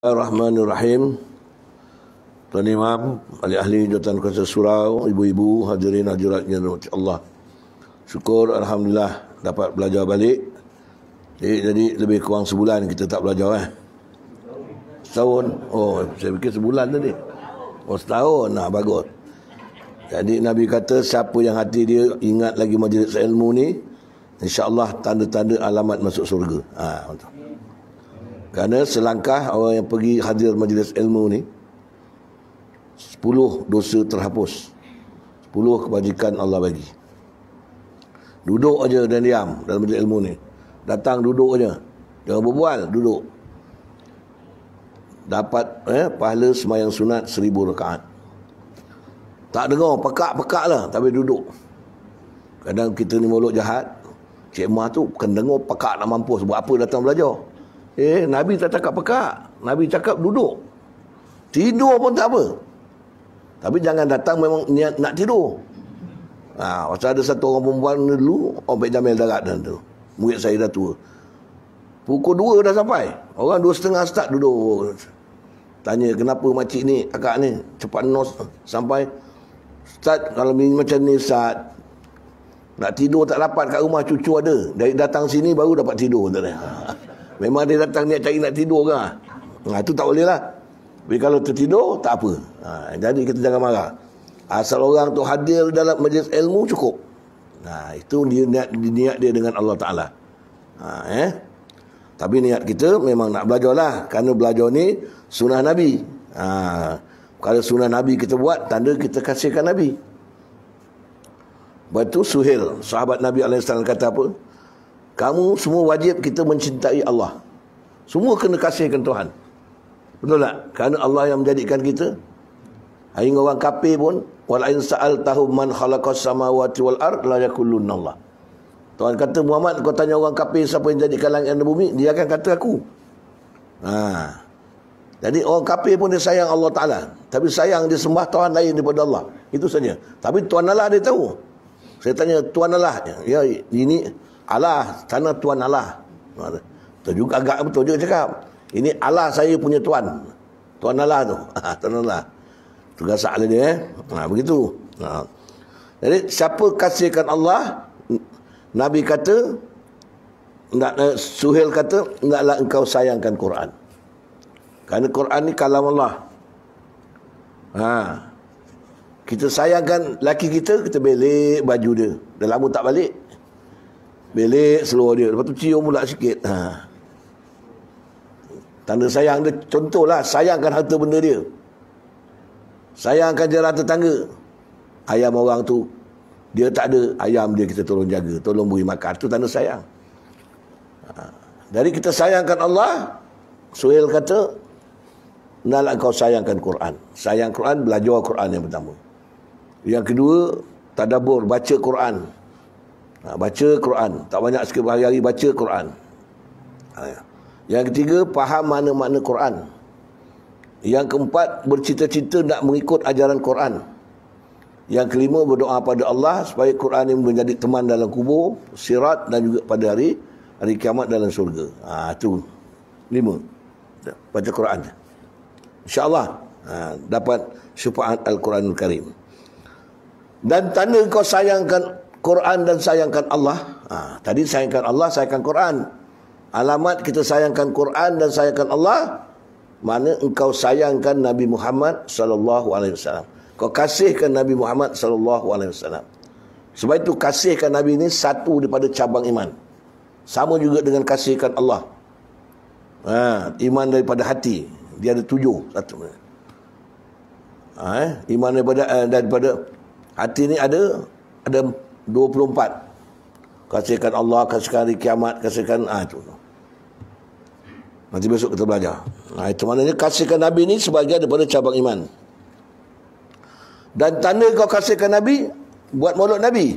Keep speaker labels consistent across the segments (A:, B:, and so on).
A: Bismillahirrahmanirrahim. Tuan Imam, ahli-ahli jawatan kuasa surau, ibu-ibu, hadirin hadirat yang dirahmati Allah. Syukur alhamdulillah dapat belajar balik. Jadi lebih kurang sebulan kita tak belajar Setahun. Oh, saya fikir sebulan tadi. Oh, setahun. Nah, bagus. Jadi Nabi kata siapa yang hati dia ingat lagi majlis ilmu ni, insya-Allah tanda-tanda alamat masuk surga. Betul. Kerana selangkah orang yang pergi hadir majlis ilmu ni 10 dosa terhapus, 10 kebajikan Allah bagi. Duduk aja dan diam dalam majlis ilmu ni. Datang duduk aja, jangan berbual, duduk. Dapat pahala sembahyang sunat 1000 rakaat. Tak dengar, pekak-pekak lah, tapi duduk. Kadang kita ni mulut jahat, Cik Mah tu kan dengar pekak nak mampus, buat apa datang belajar. Nabi tak cakap pekak, Nabi cakap duduk. Tidur pun tak apa. Tapi jangan datang memang niat nak tidur. Pasal ada satu orang perempuan dulu, orang Pak Jamil Darat tu, murid saya dah tua. Pukul 2 dah sampai. Orang 2:30 start duduk. Tanya kenapa makcik ni, akak ni cepat nos sampai. Start kalau macam ni start. Nak tidur tak dapat kat rumah, cucu ada. Dari datang sini baru dapat tidur. Memang dia datang niat cari nak tidur ke? Itu tak boleh lah. Tapi kalau tertidur, tak apa. Jadi kita jangan marah. Asal orang tu hadir dalam majlis ilmu cukup. Itu dia niat dia dengan Allah Ta'ala. Tapi niat kita memang nak belajar lah. Kerana belajar ni sunnah Nabi. Kalau sunnah Nabi kita buat, tanda kita kasihkan Nabi. Lepas tu Suhail, sahabat Nabi SAW kata apa? Kamu semua wajib kita mencintai Allah. Semua kena kasihkan Tuhan. Betul tak? Kerana Allah yang menjadikan kita. Hingga orang kafir pun, wala in sa'altahum man khalaqas samawati wal ard la yaqulunna Allah. Tuhan kata, Muhammad, kau tanya orang kafir siapa yang jadikan langit dan bumi, dia akan kata aku. Jadi orang kafir pun dia sayang Allah Ta'ala. Tapi sayang dia sembah Tuhan lain daripada Allah. Itu saja. Tapi Tuhan Allah dia tahu. Saya tanya, Tuhan Allah. Ya, ini Allah, tanah Tuhan Allah. Betul juga, agak betul juga cakap. Ini Allah saya punya Tuhan. Tuhan Allah tu. Tuhan Allah. Tugas salah dia. Begitu. Jadi siapa kasihkan Allah, Nabi kata, Suhail kata, hendaklah engkau sayangkan Quran. Kerana Quran ni kalam Allah. Kita sayangkan laki kita, kita belik baju dia. Dah lama tak balik, belik seluar dia. Lepas tu cium pula sikit. Tanda sayang dia. Contohlah, sayangkan harta benda dia. Sayangkan jalan tetangga. Ayam orang tu, dia tak ada, ayam dia kita tolong jaga, tolong beri makan. Itu tanda sayang. Dari kita sayangkan Allah, Suhail kata, hendaklah kau sayangkan Quran. Sayang Quran, belajar Quran yang pertama. Yang kedua, tadabbur, baca Quran. Baca Quran. Tak banyak sikit hari-hari baca Quran. Yang ketiga, faham makna-makna Quran. Yang keempat, bercita-cita nak mengikut ajaran Quran. Yang kelima, berdoa pada Allah supaya Quran ini menjadi teman dalam kubur, sirat dan juga pada hari kiamat dalam syurga. Itu 5. Baca Quran. InsyaAllah dapat syafaat Al-Quranul Karim. Dan tanda kau sayangkan Quran dan sayangkan Allah. Tadi sayangkan Allah, sayangkan Quran. Alamat kita sayangkan Quran dan sayangkan Allah, mana engkau sayangkan Nabi Muhammad sallallahu alaihi wasallam. Kau kasihkan Nabi Muhammad sallallahu alaihi wasallam. Sebab itu kasihkan Nabi ini satu daripada cabang iman. Sama juga dengan kasihkan Allah. Iman daripada hati. Dia ada 7 satu. Iman daripada hati ni ada 24. Kasihkan Allah, kasihkan hari kiamat, kasihkan itu. Nanti besok kita belajar. Itu maknanya kasihkan Nabi ni sebagai daripada cabang iman. Dan tanda kau kasihkan Nabi, buat maulud Nabi.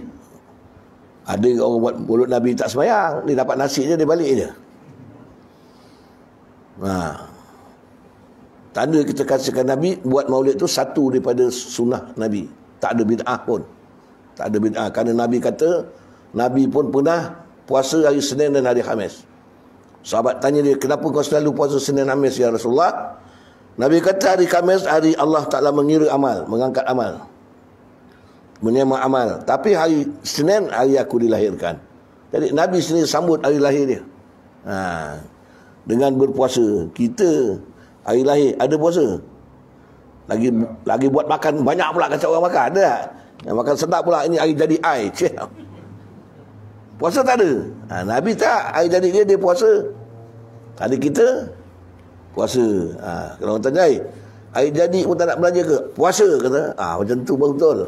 A: Ada orang buat maulud Nabi tak sembahyang, dia dapat nasi je, dia balik je. Tanda kita kasihkan Nabi, buat maulid tu satu daripada sunnah Nabi. Tak ada bid'ah pun. Tak ada bid'ah. Kerana Nabi kata, Nabi pun pernah puasa hari Senin dan hari Khamis. Sahabat tanya dia, kenapa kau selalu puasa Senin Khamis ya Rasulullah? Nabi kata hari Khamis hari Allah Ta'ala mengira amal, mengangkat amal, menerima amal. Tapi hari Senin hari aku dilahirkan. Jadi Nabi sendiri sambut hari lahir dia dengan berpuasa. Kita hari lahir ada puasa, lagi buat makan banyak pula, kata orang makan ada tak? Yang makan sedap pula, ini hari jadi ai. Puasa tak ada. Nabi tak, hari jadi dia puasa. Ada kita puasa. Kalau orang tanya, hari jadi pun tak nak belanja ke? Puasa, kata. Macam tu baru betul.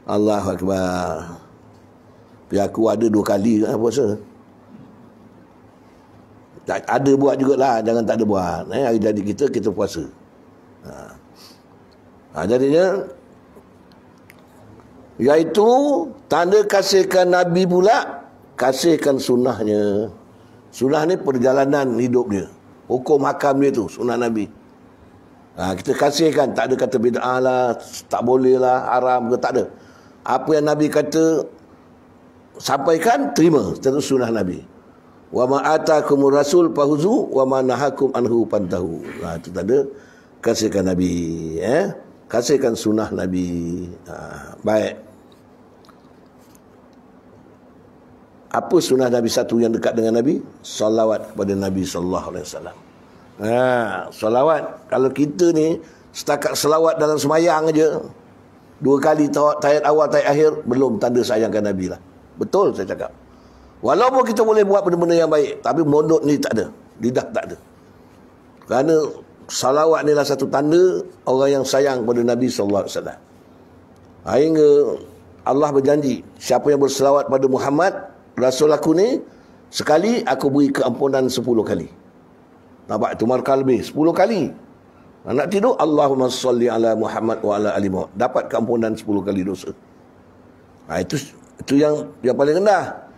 A: Allahu Akbar. Tapi aku ada 2 kali puasa. Ada buat jugalah, jangan tak ada buat. Hari jadi kita puasa. Jadinya iaitu tanda kasihkan Nabi pula, kasihkan sunnahnya. Sunnah ni perjalanan hidup dia, hukum hakam dia tu sunnah Nabi. Kita kasihkan, tak ada kata bid'ah lah, tak boleh lah, haram ke, tak ada. Apa yang Nabi kata sampaikan, terima, terus sunnah Nabi. Wa ma atakumur rasul fahuzu wa ma nahakum anhu pantahu. Itu tanda kasihkan Nabi, kasihkan sunnah Nabi. Baik. Apa sunnah Nabi satu yang dekat dengan Nabi? Salawat kepada Nabi sallallahu alaihi wasallam. Salawat. Kalau kita ni setakat selawat dalam semayang aja, 2 kali tahiyat awal tahiyat akhir, belum tanda sayangkan Nabi lah. Betul saya cakap. Walaupun kita boleh buat benda-benda yang baik, tapi mulut ni tak ada, lidah tak ada. Kerana salawat ni lah satu tanda orang yang sayang kepada Nabi sallallahu alaihi wasallam. Hingga Allah berjanji, siapa yang berselawat pada Muhammad Rasul aku ni, sekali aku beri keampunan 10 kali. Nampak? Itu markah lebih 10 kali. Nak tidur, Allahumma salli ala Muhammad wa ala ali Muhammad, dapat keampunan 10 kali dosa. Itu yang paling rendah.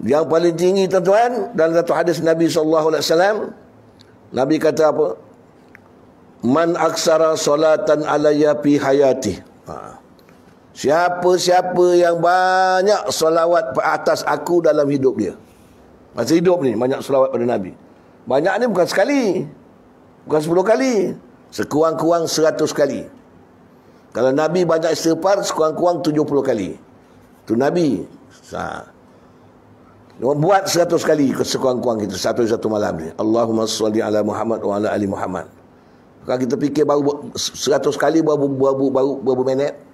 A: Yang paling tinggi tuan-tuan, dalam satu hadis Nabi SAW, Nabi kata apa? Man aksara salatan alayya fi hayati. Siapa-siapa yang banyak salawat atas aku dalam hidup dia. Masa hidup ni banyak salawat pada Nabi. Banyak ni bukan sekali, bukan 10 kali, sekurang-kurang 100 kali. Kalau Nabi banyak istighfar, sekurang-kurang 70 kali. Itu Nabi. Buat 100 kali sekurang-kurang kita satu malam ni. Allahumma salli ala Muhammad wa ala ali Muhammad. Kalau kita fikir baru 100 kali berapa minit.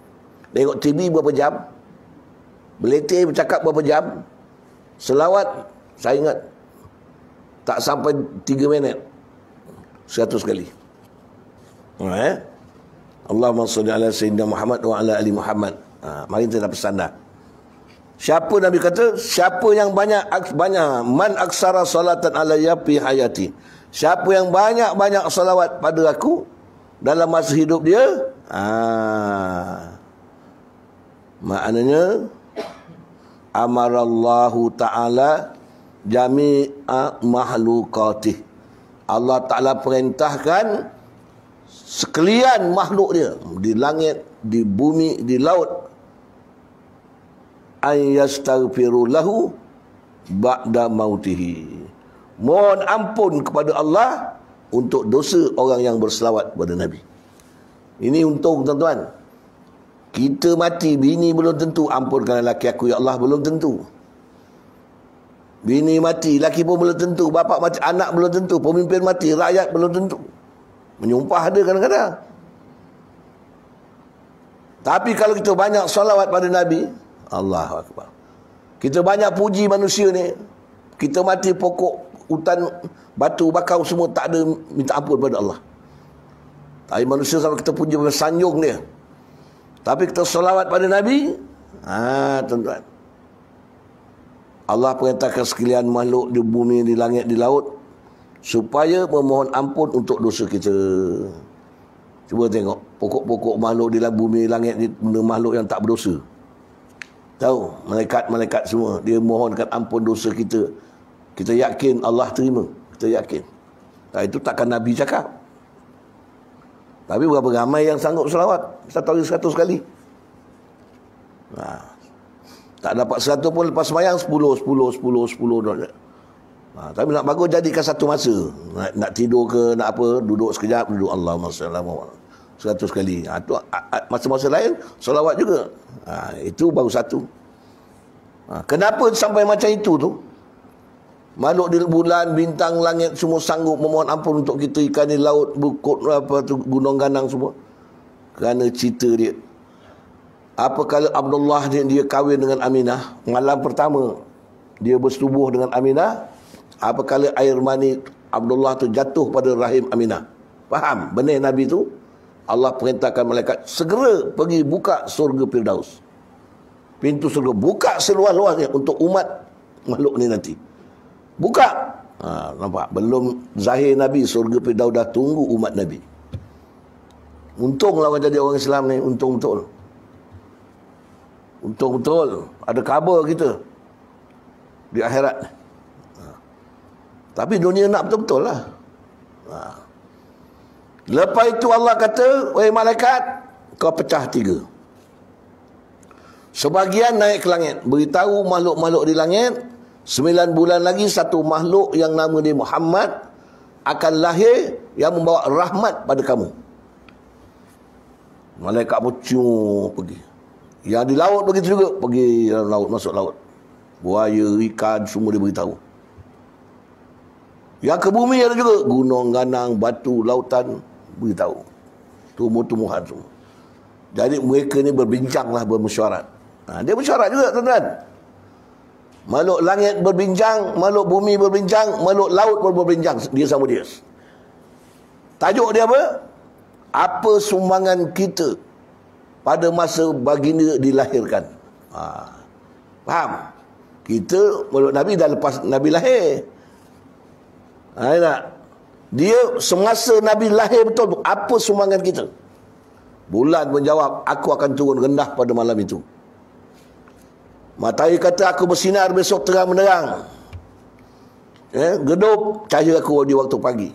A: Tengok TV berapa jam, beletih bercakap berapa jam, selawat saya ingat tak sampai 3 minit 100 kali. Allahumma salli ala sayyidina Muhammad wa ala ali Muhammad. Mari kita pesan dah. Siapa Nabi kata, siapa yang banyak man aksara salatan alayya fi hayati, siapa yang banyak salawat pada aku dalam masa hidup dia, maknanya amarallahu ta'ala jami'a mahlukatih, Allah Ta'ala perintahkan sekalian makhluk dia di langit, di bumi, di laut, an yastaghfiru lahu ba'da mautihi, mohon ampun kepada Allah untuk dosa orang yang berselawat kepada Nabi. Ini untung tuan-tuan. Kita mati, bini belum tentu ampunkan lelaki aku ya Allah, belum tentu. Bini mati, lelaki pun belum tentu. Bapak mati, anak belum tentu. Pemimpin mati, rakyat belum tentu. Menyumpah ada kadang-kadang. Tapi kalau kita banyak salawat pada Nabi, Allahu Akbar, kita banyak puji manusia ni, kita mati pokok, hutan, batu, bakau semua tak ada minta ampun pada Allah. Tapi manusia sama kita puji sanjung dia. Tapi kita salawat pada Nabi, tuan-tuan, Allah perintahkan sekalian makhluk di bumi, di langit, di laut, supaya memohon ampun untuk dosa kita. Cuba tengok pokok-pokok makhluk di bumi, langit, benda makhluk yang tak berdosa. Tahu, malaikat-malaikat semua, dia mohonkan ampun dosa kita. Kita yakin Allah terima, kita yakin. Itu takkan Nabi cakap. Tapi berapa ramai yang sanggup selawat 100 kali? Tak dapat 100 pun lepas sembahyang 10 dolar. Tapi nak bagus jadikan satu masa. Nak tidur ke, nak apa, duduk sekejap, duduk Allahumma salli 100 kali. Tu masa-masa lain solawat juga. Itu baru satu. Kenapa sampai macam itu tu? Makhluk di bulan, bintang, langit semua sanggup memohon ampun untuk kita. Ikan di laut, bukut, apa tu, gunung ganang semua. Kerana cerita dia. Apa kalau Abdullah dia kahwin dengan Aminah, malam pertama dia bersetubuh dengan Aminah, apa kalau air mani Abdullah tu jatuh pada rahim Aminah. Faham? Benih Nabi tu, Allah perintahkan malaikat segera pergi buka surga Firdaus. Pintu surga buka seluas-luasnya untuk umat makhluk ni nanti. Buka. Nampak? Belum zahir Nabi, surga Firdaus dah tunggu umat Nabi. Untunglah orang jadi orang Islam ni, untung betul. Untung betul. Ada khabar kita di akhirat. Tapi dunia nak betul-betul lah. Lepas itu Allah kata, wahai malaikat, kau pecah 3. Sebahagian naik ke langit, beritahu makhluk-makhluk di langit, 9 bulan lagi satu makhluk yang nama dia Muhammad akan lahir yang membawa rahmat pada kamu. Malaikat pun pergi. Yang di laut begitu juga, pergi dalam laut, masuk laut. Buaya, ikan, semua dia beritahu. Yang ke bumi ada juga, gunung, ganang, batu, lautan, beritahu. Tumbuh-tumbuhan semua. Jadi mereka ni berbincanglah, bermesyuarat. Dia mesyuarat juga, tuan-tuan. Makhluk langit berbincang, makhluk bumi berbincang, makhluk laut pun berbincang. Dia sama dia. Tajuk dia apa? Apa sumbangan kita pada masa baginda dilahirkan? Faham? Kita, makhluk Nabi dah lepas Nabi lahir. Dia semasa Nabi lahir betul, apa sumbangan kita? Bulan menjawab, aku akan turun rendah pada malam itu. Matahari kata, aku bersinar besok terang menerang. Gedup, cahaya aku di waktu pagi.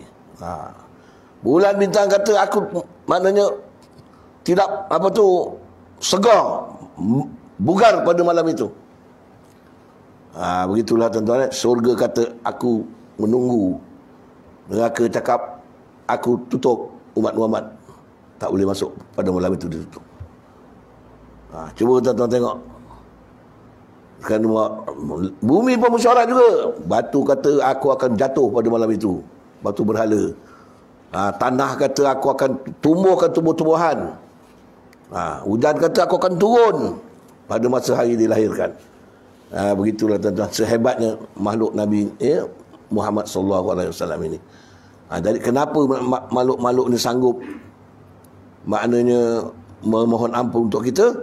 A: Bulan bintang kata, aku maknanya tidak segar, bugar pada malam itu. Begitulah tuan-tuan. Surga kata, aku menunggu. Neraka cakap, aku tutup umat Muhammad. Tak boleh masuk pada malam itu, ditutup. Cuba tuan-tuan tengok. Kan bumi pun mesyuarat juga. Batu kata, aku akan jatuh pada malam itu. Batu berhala. Tanah kata, aku akan tumbuhkan tumbuh-tumbuhan. Hujan kata, aku akan turun pada masa hari dilahirkan. Begitulah tuan-tuan, sehebatnya makhluk Nabi Muhammad SAW ini. Jadi kenapa makhluk-makhluk ni sanggup maknanya memohon ampun untuk kita?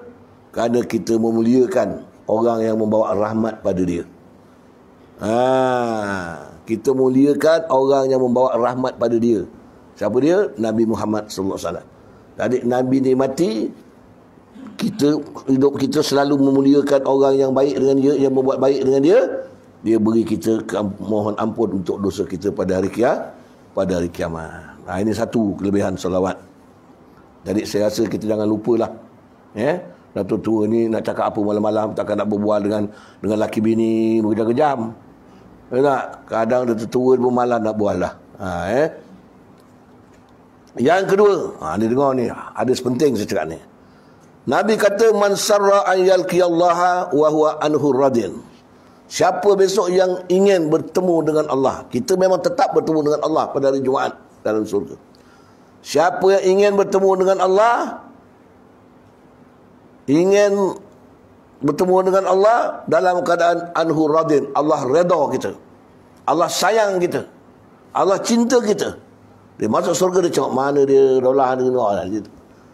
A: Kerana kita memuliakan orang yang membawa rahmat pada dia. Kita muliakan orang yang membawa rahmat pada dia. Siapa dia? Nabi Muhammad SAW. Jadi Nabi ni mati, hidup kita selalu memuliakan orang yang baik dengan dia, yang membuat baik dengan dia. Dia beri kita mohon ampun untuk dosa kita pada hari kiamat. Ini satu kelebihan salawat. Jadi saya rasa kita jangan lupalah. Datuk tua ni nak cakap apa malam-malam, takkan nak berbual dengan laki bini berkejam-kejam. Tak? Kadang Datuk tua pun malam nak bual lah. Yang kedua, ni dengar ni, ada sepenting saya cakap ni. Nabi kata, man sarra an yalqiyallaha wa huwa anhu radin. Siapa besok yang ingin bertemu dengan Allah, kita memang tetap bertemu dengan Allah pada hari Jumaat dalam surga. Siapa yang ingin bertemu dengan Allah, ingin bertemu dengan Allah dalam keadaan anhu radin, Allah redha kita, Allah sayang kita, Allah cinta kita. Dia masuk surga, dia cakap mana dia daulah dia.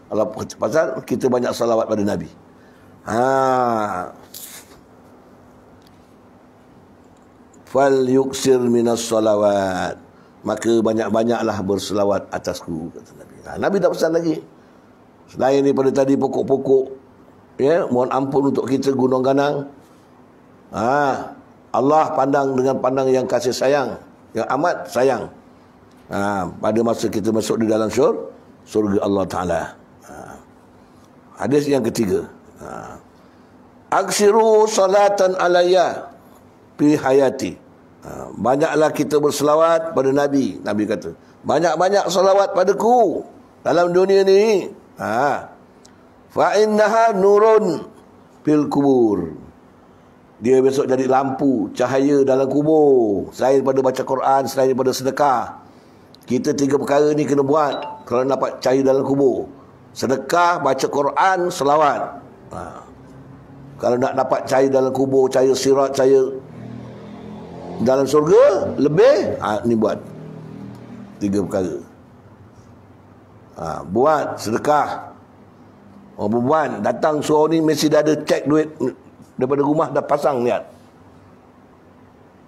A: Allah, pasal kita banyak salawat pada Nabi. Fal yuksir minas salawat, maka banyak-banyaklah berselawat atasku, kata Nabi. Nabi tak pesan lagi selain daripada tadi pokok-pokok, mohon ampun untuk kita, gunung ganang. Allah pandang dengan pandang yang kasih sayang, yang amat sayang. Pada masa kita masuk di dalam surga Allah Ta'ala. Hadis yang ketiga, Aksiru salatan alayya fi hayati. Banyaklah kita berselawat pada Nabi. Nabi kata, banyak-banyak selawat padaku dalam dunia ni. Fa innaha nurun fil kubur. Dia besok jadi lampu, cahaya dalam kubur. Selain daripada baca Quran, selain daripada sedekah. Kita 3 perkara ni kena buat kalau dapat cahaya dalam kubur. Sedekah, baca Quran, selawat. Kalau nak dapat cahaya dalam kubur, cahaya sirat, cahaya dalam surga, lebih, ni buat 3 perkara. Buat sedekah. Orang perempuan datang suruh ni mesti dah ada cek duit daripada rumah, dah pasang niat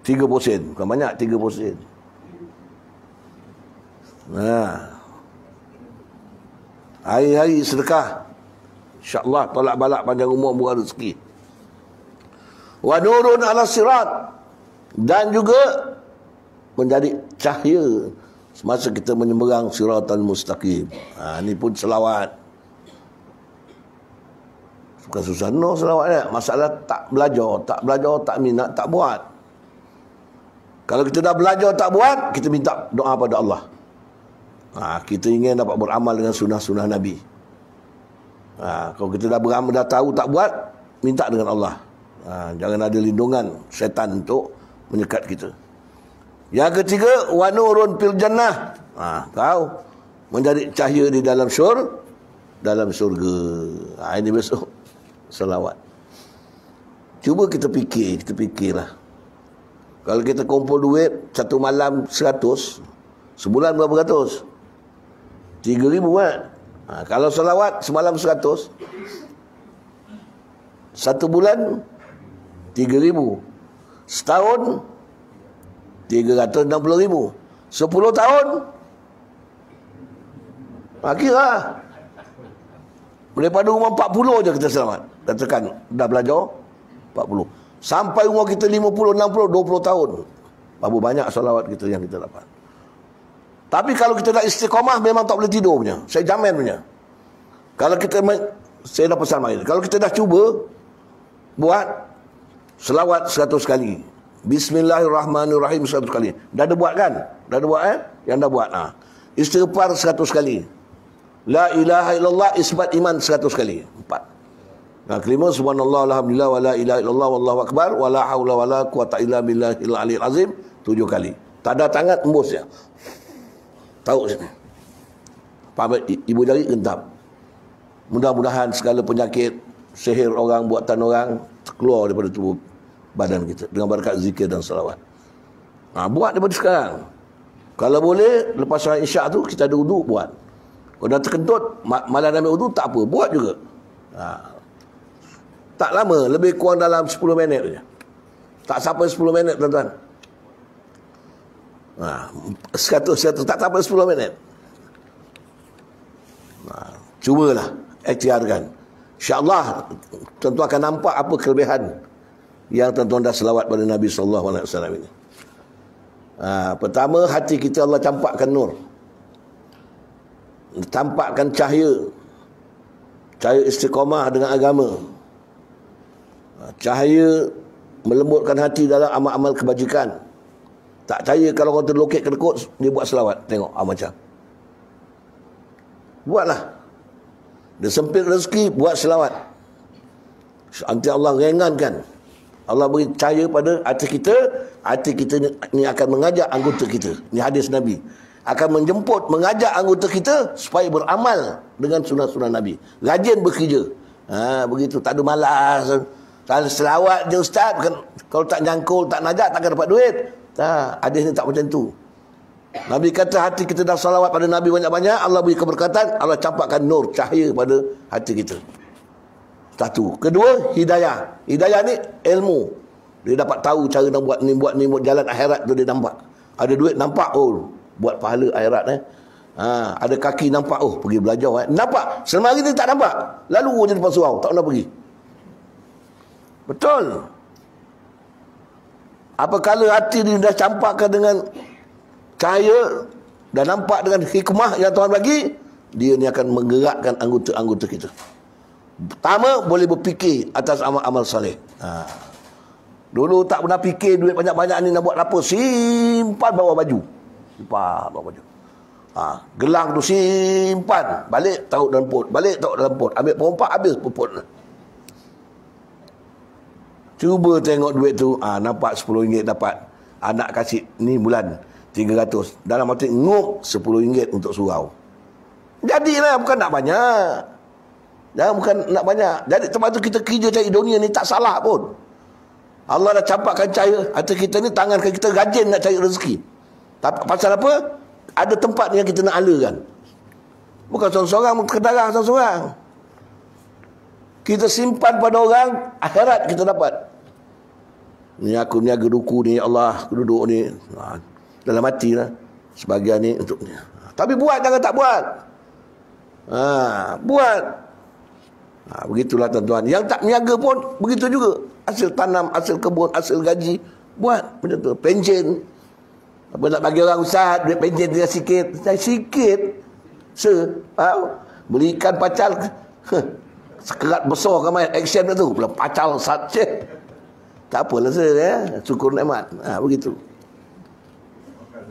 A: 30 sen. Bukan banyak, 30 sen. Hari-hari sedekah, InsyaAllah tolak balak panjang umur, murah rezeki. Wa nurun ala sirat. Dan juga menjadi cahaya semasa kita menyeberang siratal mustaqim. Ini pun selawat. Bukan susah no selawat ni. Masalah tak belajar, tak minat, tak buat. Kalau kita dah belajar tak buat, kita minta doa pada Allah. Kita ingin dapat beramal dengan sunnah-sunnah Nabi. Kalau kita dah beramal, dah tahu tak buat, minta dengan Allah. Jangan ada lindungan syaitan untuk menyekat kita. Yang ketiga, wa nurun fil jannah. Kau menjadi cahaya di dalam surga. Ini besok selawat. Cuba kita fikirlah. Kalau kita kumpul duit satu malam 100, sebulan berapa ratus? 3,000 kan? Kalau selawat semalam 100, satu bulan 3,000, setahun 360,000, 10 tahun kira daripada umur 40 je kita selamat. Katakan dah belajar 40, sampai umur kita 50, 60, 20 tahun, berapa banyak selawat kita yang kita dapat. Tapi kalau kita dah istiqamah, memang tak boleh tidur punya. Saya jamin punya. Kalau kita, saya dah pesan main, kalau kita dah cuba buat selawat 100 kali, Bismillahirrahmanirrahim 100 kali, dah ada buat kan? Dah ada buat Yang dah buat. Istighfar 100 kali, La ilaha illallah, isbat iman 100 kali, 4. Kelima, subhanallah alhamdulillah wa la ilaha illallah wallahu akbar wa la haula wa la quwata illa billahil aliyil azim 7 kali. Tak ada tangan, embus ya. Tahu sini. Ibu jari gentap. Mudah-mudahan segala penyakit, sihir orang, buatan orang keluar daripada tubuh badan kita dengan berkat zikir dan salawat. Buat daripada sekarang. Kalau boleh, lepas solat isyak tu kita ada wudu, buat. Kalau dah terkentut, malam ambil wudu, tak apa, buat juga. Tak lama, lebih kurang dalam 10 minit saja. Tak sampai 10 minit, tuan-tuan. 100 tak sampai 10 minit. Cubalah, ikhtiarkan. InsyaAllah tuan-tuan akan nampak apa kelebihan yang tuan-tuan dah selawat pada Nabi SAW ini. Pertama, hati kita Allah campakkan nur, tampakkan cahaya istiqamah dengan agama, cahaya melembutkan hati dalam amal-amal kebajikan. Tak percaya kalau orang terlokek kedekut, dia buat selawat. Tengok macam. Buatlah. Dia sempit rezeki, buat selawat. Nanti Allah ringankan. Allah beri cahaya pada hati kita. Hati kita ni akan mengajak anggota kita. Ni hadis Nabi. Akan menjemput, mengajak anggota kita supaya beramal dengan sunnah-sunnah Nabi. Rajin bekerja. Begitu, tak ada malas. Kalau selawat je ustaz, kalau tak nyangkul, tak najak, takkan dapat duit. Hadis ni tak macam tu. Nabi kata hati kita dah salawat pada Nabi banyak-banyak, Allah beri keberkatan, Allah campakkan nur, cahaya pada hati kita. Satu. Kedua, hidayah. Hidayah ni ilmu. Dia dapat tahu cara nak buat ni, buat jalan akhirat tu dia nampak. Ada duit nampak, buat pahala akhirat ada kaki nampak, pergi belajar nampak. Selama hari ni tak nampak, lalu je depan surau, tak pernah pergi. Betul. Apakala hati dia dah campakkan dengan cahaya dan nampak dengan hikmah yang Tuhan bagi, dia ni akan menggerakkan anggota-anggota kita. Pertama, boleh berfikir atas amal-amal soleh. Dulu tak pernah fikir duit banyak-banyak ni nak buat apa. Simpan bawah baju. Simpan bawah baju. Gelang tu simpan. Balik taruh dalam pot. Balik taruh dalam pot. Ambil perompak, habis pot. Cuba tengok duit tu. Nampak RM10 dapat. Anak kasih ni bulan 300. Dalam hati nguk RM10 untuk surau. Jadilah, bukan nak banyak. Bukan nak banyak. Jadi tempat tu kita kerja cari dunia ni tak salah pun. Allah dah campakkan cahaya hati kita ni, tangan kita rajin nak cari rezeki. Tapi pasal apa? Ada tempat yang kita nak alakan. Bukan seorang-seorang terkedarang seorang-seorang. Kita simpan pada orang, akhirat kita dapat. Ni aku niaga duku ni, ya Allah, aku duduk ni. Dalam hati lah. Sebagian ni untuk ni. Tapi buat, jangan tak buat. Buat. Begitulah tuan-tuan. Yang tak niaga pun begitu juga. Hasil tanam, hasil kebun, hasil gaji, buat macam tu. Pension. Apa nak bagi orang ustaz, duit pension dia sikit. Sikit. Beli ikan pacal. Sekerat besar kan main action tu. Belum pacal saja. Tak apalah syukur nikmat. Begitu.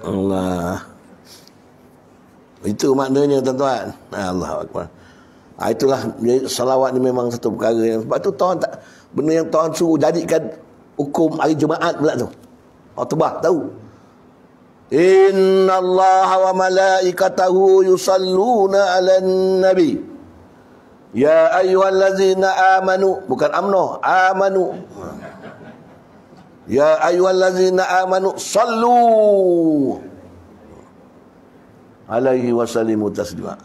A: Allah. Itu maknanya tuan-tuan. Allahu Akbar. Itulah salawat ni memang satu perkara yang, sebab tu tuan tak, benda yang tuan suruh jadikan hukum hari Jumaat pula tu. Tebah tahu. Innallaha wa malaikatahu yusalluna 'alan nabi. Ya ayyuhallazina amanu, bukan amno, amanu. Ya ayyuhallazina amanu sallu alaihi wasallimu taslima.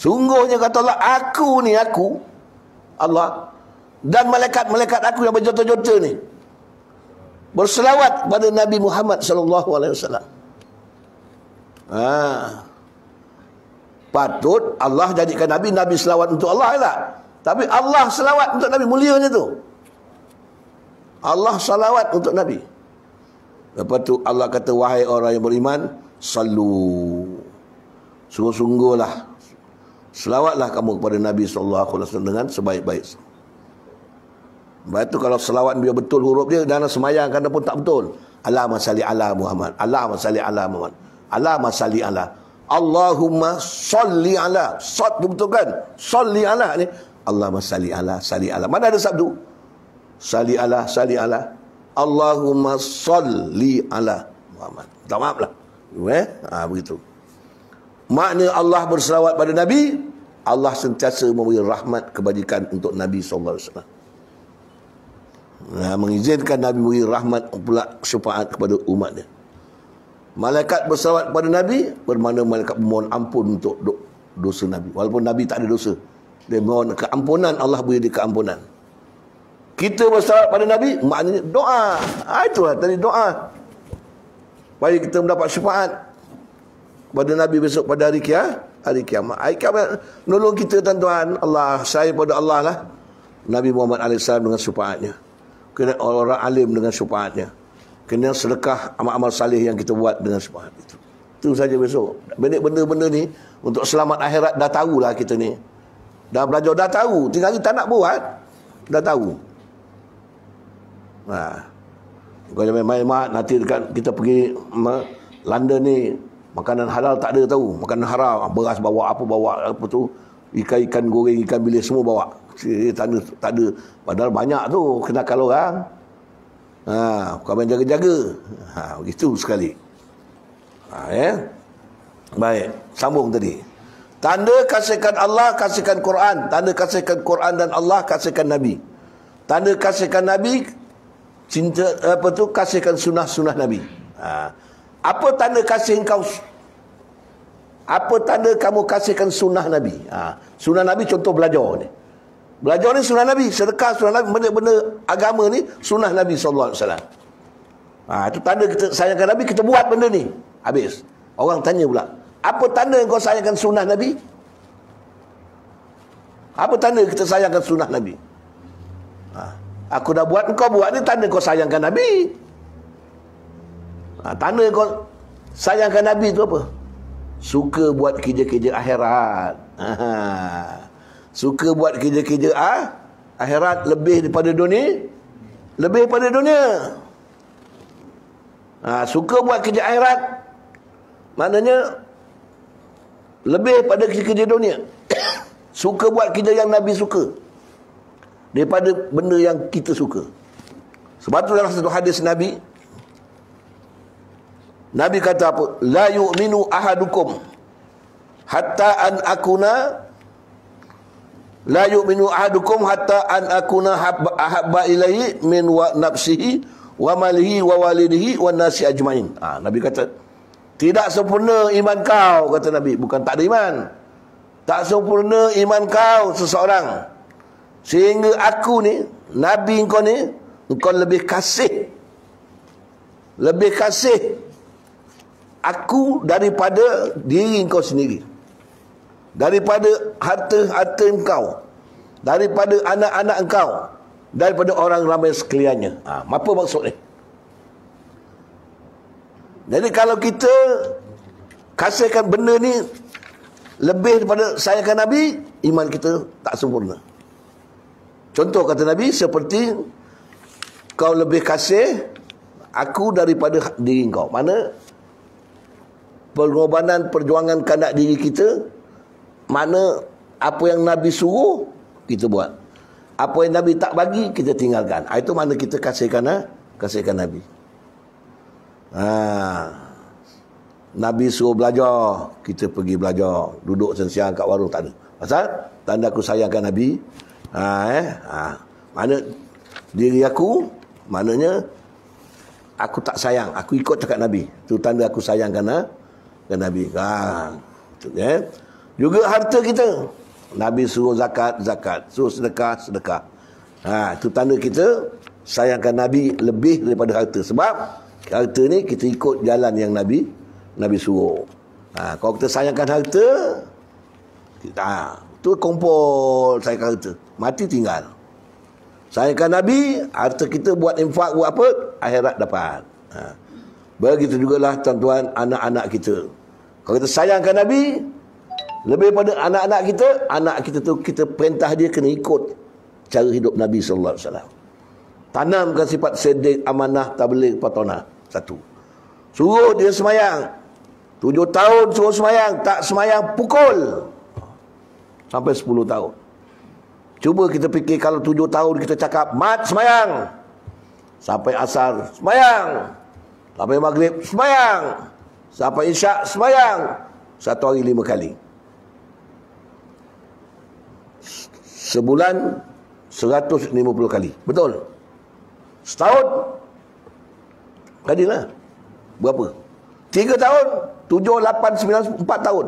A: Sungguhnya kata Allah, aku Allah dan malaikat-malaikat aku yang berjuta-juta ni berselawat pada Nabi Muhammad sallallahu alaihi wasallam. Patut Allah jadikan Nabi selawat untuk Allah tak? Tapi Allah selawat untuk Nabi, mulianya tu. Allah salawat untuk Nabi. Lepas tu Allah kata, wahai orang yang beriman, sallu. Sungguh-sungguhlah, selawatlah kamu kepada Nabi SAW dengan sebaik-baik. Lepas tu kalau selawat dia betul huruf dia, dan semayang kan pun tak betul. Allahumma salli ala Muhammad, Allahumma salli ala Muhammad, Allahumma salli ala, Allahumma salli ala. Sod tu betul kan? Salli ala ni, Allahumma salli ala, salli ala. Mana ada sabdu? Salli ala, salli ala, Allahumma salli ala Muhammad. Tak maaf lah. Begitu. Makna Allah berselawat pada Nabi, Allah sentiasa memberi rahmat kebajikan untuk Nabi SAW. Mengizinkan Nabi memberi rahmat pula syafaat kepada umatnya. Malaikat berselawat kepada Nabi, bermakna malaikat memohon ampun untuk dosa Nabi. Walaupun Nabi tak ada dosa, dia mohon keampunan, Allah beri dia keampunan. Kita berselawat pada Nabi, maknanya doa. Itulah tadi doa, supaya kita mendapat syafaat pada Nabi besok pada hari kiamat. Hari kiamat nolong kita tuan-tuan. Allah, saya pada Allah lah. Nabi Muhammad SAW dengan syafaatnya. Kena orang alim dengan syafaatnya. Kena sedekah amal-amal salih yang kita buat dengan syafaat itu. Itu saja besok. Benda-benda ni untuk selamat akhirat dah tahulah kita ni. Dah belajar, dah tahu. Tinggal kita nak buat, dah tahu. Kalau main-main nanti dekat kita pergi London ni, makanan halal tak ada tahu. Makanan haram, beras bawa apa tu, ikan goreng, ikan bilis semua bawa. Tak ada. Padahal banyak tu kenakal orang. Bukan main jaga-jaga. Begitu sekali. Baik, sambung tadi. Tanda kasihkan Allah, kasihkan Quran. Tanda kasihkan Quran dan Allah, kasihkan Nabi. Tanda kasihkan Nabi, cinta kasihkan sunnah-sunnah Nabi. Apa tanda kasih engkau? Apa tanda kamu kasihkan sunnah Nabi? Sunnah Nabi contoh belajar ni. Belajar ni sunnah Nabi, sedekah sunnah Nabi, benda-benda agama ni sunnah Nabi SAW. Itu tanda kita sayangkan Nabi, kita buat benda ni. Habis. Orang tanya pula, apa tanda kau sayangkan sunnah Nabi? Apa tanda kita sayangkan sunnah Nabi? Aku dah buat, engkau buat ni, tanda kau sayangkan Nabi. Tanda kau sayangkan Nabi tu apa? Suka buat kerja-kerja akhirat. Suka buat kerja-kerja akhirat lebih daripada dunia. Lebih daripada dunia. Suka buat kerja akhirat, maknanya lebih pada kerja dunia. Suka buat kerja yang Nabi suka daripada benda yang kita suka. Sebab tu dalam satu hadis Nabi kata apa? La yu'minu ahadukum hatta an akuna la yu'minu ahadukum hatta an akuna ahabba ilaihi min nafsihi wa malihi wa walidihi wa nasi ajmain. Nabi kata tidak sempurna iman kau, kata Nabi. Bukan tak ada iman. Tak sempurna iman kau seseorang sehingga aku ni, Nabi engkau ni, engkau lebih kasih aku daripada diri engkau sendiri, daripada harta engkau, daripada anak-anak engkau, daripada orang ramai sekaliannya. Apa maksudnya? Jadi kalau kita kasihkan benda ni lebih daripada sayangkan Nabi, iman kita tak sempurna. Contoh kata Nabi, seperti kau lebih kasih aku daripada diri kau. Mana pengorbanan, perjuangan kehendak diri kita, mana apa yang Nabi suruh kita buat, apa yang Nabi tak bagi kita tinggalkan. Itu mana kita kasihkan Nabi. Nabi suruh belajar, kita pergi belajar, duduk siang-siang kat warung, tak ada. Pasal tanda aku sayangkan Nabi. Mana diri aku, maknanya aku tak sayang, aku ikut cakap Nabi. Itu tanda aku sayangkan Nabi. Juga harta kita, Nabi suruh zakat, suruh sedekah. Itu tanda kita sayangkan Nabi lebih daripada harta. Sebab harta ni kita ikut jalan yang Nabi suruh. Kalau kita sayangkan harta, tu kompol sayangkan harta, mati tinggal. Sayangkan Nabi, harta kita buat infak, buat apa, akhirat dapat. Begitu jugalah tuan-tuan, anak-anak kita. Kalau kita sayangkan Nabi lebih pada anak-anak kita tu, kita perintah dia kena ikut cara hidup Nabi sallallahu alaihi wasallam. Tanamkan sifat sedik, amanah, tabligh, patonah. Satu. Suruh dia semayang 7 tahun, suruh semayang, tak semayang pukul sampai 10 tahun. Cuba kita fikir, kalau 7 tahun kita cakap mat semayang, sampai asar semayang, sampai maghrib semayang, sampai isyak semayang, 1 hari 5 kali. Sebulan 150 kali. Betul? Setahun kadilah berapa? 3 tahun, 7, 8, 9, 4 tahun.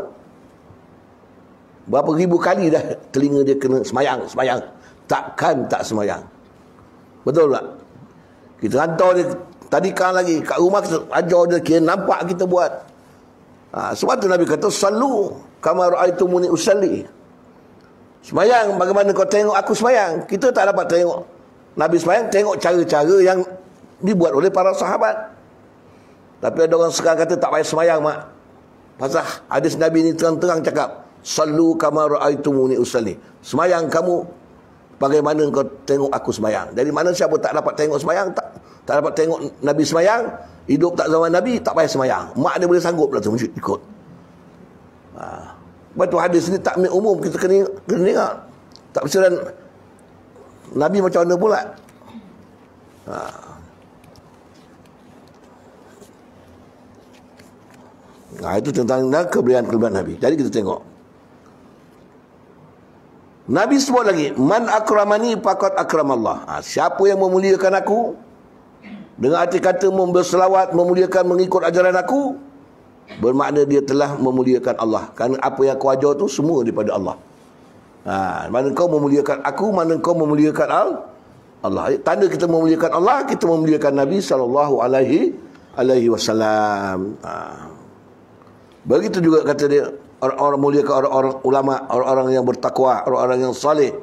A: Berapa ribu kali dah telinga dia kena semayang. Takkan tak semayang. Betul tak? Kita hantar dia tadikan lagi kat rumah, kita ajar dia, kira nampak kita buat. Sebab tu Nabi kata, sallu kama ra'aitumuni usalli. Semayang bagaimana kau tengok aku semayang. Kita tak dapat tengok Nabi semayang, tengok cara-cara yang dibuat oleh para sahabat. Tapi ada orang sekarang kata tak payah semayang, mak. Pasal hadis Nabi ni terang-terang cakap, sallu kama ra'aitumuni usalli. Semayang kamu bagaimana kau tengok aku semayang. Jadi mana siapa tak dapat tengok semayang, tak dapat tengok Nabi semayang, hidup tak zaman Nabi, tak payah semayang. Mak dia boleh sanggup lah tu ikut. Betul, hadis ni takmir umum, kita kena dengar. Tak berseran Nabi macam mana pula. Itu tentang kelebihan Nabi. Jadi kita tengok. Nabi sebut lagi, man akramani faqad akramallah. Siapa yang memuliakan aku, dengan arti kata berselawat, memuliakan, mengikut ajaran aku, bermakna dia telah memuliakan Allah. Kerana apa yang kau ajar tu semua daripada Allah. Mana kau memuliakan aku, mana kau memuliakan Allah. Tanda kita memuliakan Allah, kita memuliakan Nabi SAW. Begitu juga kata dia, orang-orang muliakan orang-orang ulama, orang-orang yang bertakwa, orang-orang yang saleh.